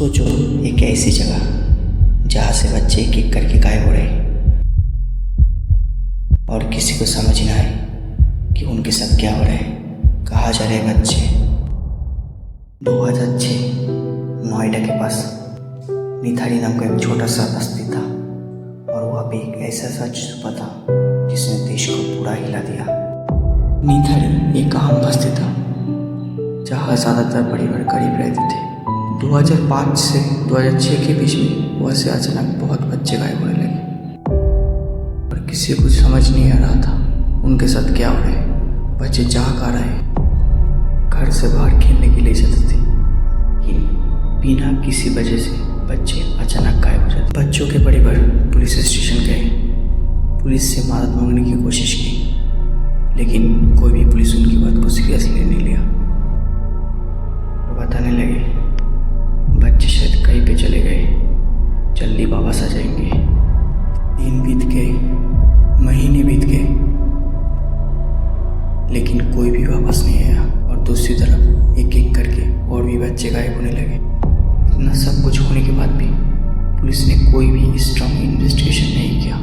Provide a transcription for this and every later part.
सोचो, एक ऐसी जगह जहाँ से बच्चे एक एक करके गायब हो रहे और किसी को समझ ना आए कि उनके साथ क्या हो रहा है, कहाँ जा रहे हैं बच्चे। 2006 नोएडा के पास निथारी नाम का एक छोटा सा बस्ती था और वहाँ पे एक ऐसा सच छुपा था जिसने देश को पूरा हिला दिया। निथारी एक आम बस्ती था जहाँ ज़्यादातर परिवार गरीब रहते थे। 2005 से 2006 के बीच में वहाँ से अचानक बहुत बच्चे गायब होने लगे और किसी को समझ नहीं आ रहा था उनके साथ क्या हो रहा है। बच्चे जा कहाँ रहे हैं, घर से बाहर खेलने के लिए जाते थे लेकिन बिना किसी वजह से बच्चे अचानक गायब हो जाते। बच्चों के परिवार पुलिस स्टेशन गए, पुलिस से मदद मांगने की कोशिश की लेकिन कोई भी पुलिस उनकी बात को सीरियसली नहीं लिया। बताने लगे बच्चे शायद कहीं पे चले गए, जल्दी वापस आ जाएंगे। दिन बीत गए, महीने बीत गए लेकिन कोई भी वापस नहीं आया और दूसरी तरफ एक एक करके और भी बच्चे गायब होने लगे। इतना सब कुछ होने के बाद भी पुलिस ने कोई भी स्ट्रांग इन्वेस्टिगेशन नहीं किया।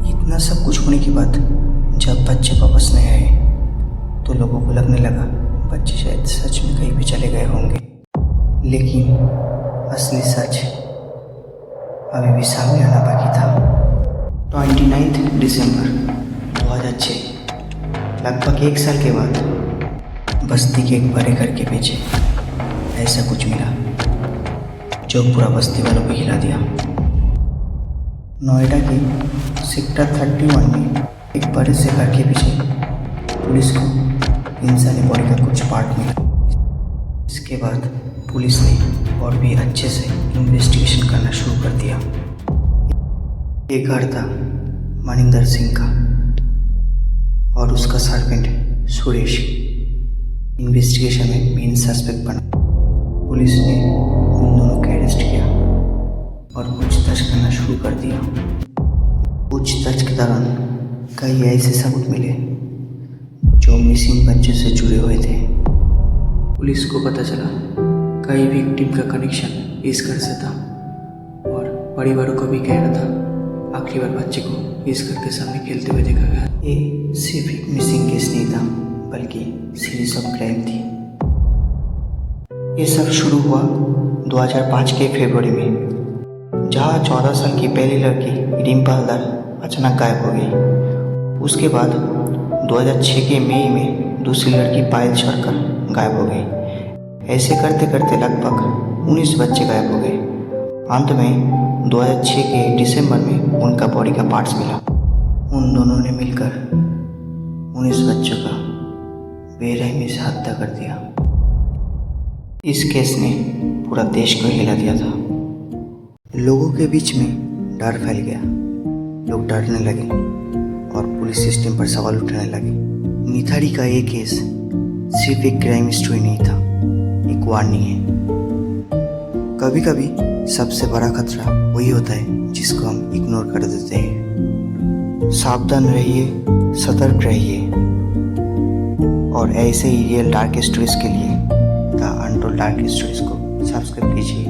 इतना सब कुछ होने के बाद जब बच्चे वापस नहीं आए तो लोगों को लगने लगा बच्चे शायद सच में कहीं भी चले गए होंगे, लेकिन असली सच अभी भी सामने आना बाकी था। 29 दिसंबर 2006, लगभग 1 साल के बाद बस्ती के एक बड़े घर के पीछे ऐसा कुछ मिला जो पूरा बस्ती वालों को हिला दिया। नोएडा के सेक्टर 31 में एक बड़े से घर के पीछे पुलिस को इंसानी बॉडी का कुछ पार्ट मिला। इसके बाद पुलिस ने और भी अच्छे से इन्वेस्टिगेशन करना शुरू कर दिया। ये घर था मनिंदर सिंह का और उसका सर्वेंट सुरेश इन्वेस्टिगेशन में मेन सस्पेक्ट बना। पुलिस ने उन दोनों को अरेस्ट किया और पूछताछ करना शुरू कर दिया। पूछताछ के दौरान कई ऐसे सबूत मिले जो मिसिंग बच्चे से जुड़े हुए थे। पुलिस को पता चला कई विक्टिम का कनेक्शन इस घर से था और परिवारों को भी कहना था आखिरी बार बच्चे को इस घर के सामने खेलते हुए देखा गया। ये सिर्फ एक मिसिंग केस नहीं था बल्कि सीरीज ऑफ क्राइम थी। ये सब शुरू हुआ 2005 के फरवरी में, जहाँ 14 साल की पहली लड़की रिम्पा हलदर अचानक गायब हो गई। उसके बाद 2006 के मई में दूसरी लड़की पायल शर्कर गायब हो गई। ऐसे करते करते लगभग 19 बच्चे गायब हो गए। अंत में 2006 के दिसंबर में उनका बॉडी का पार्ट्स मिला। उन दोनों ने मिलकर 19 बच्चों का बेरहमी से हत्या कर दिया। इस केस ने पूरा देश को हिला दिया था। लोगों के बीच में डर फैल गया, लोग डरने लगे और पुलिस सिस्टम पर सवाल उठाने लगे। निथारी का ये केस सिर्फ एक क्राइम स्टोरी नहीं था, एक वार्निंग है। कभी कभी सबसे बड़ा खतरा वही होता है जिसको हम इग्नोर कर देते हैं। सावधान रहिए, सतर्क रहिए और ऐसे ही रियल डार्क स्टोरीज के लिए द अनटोल्ड डार्क स्टोरीज को सब्सक्राइब कीजिए।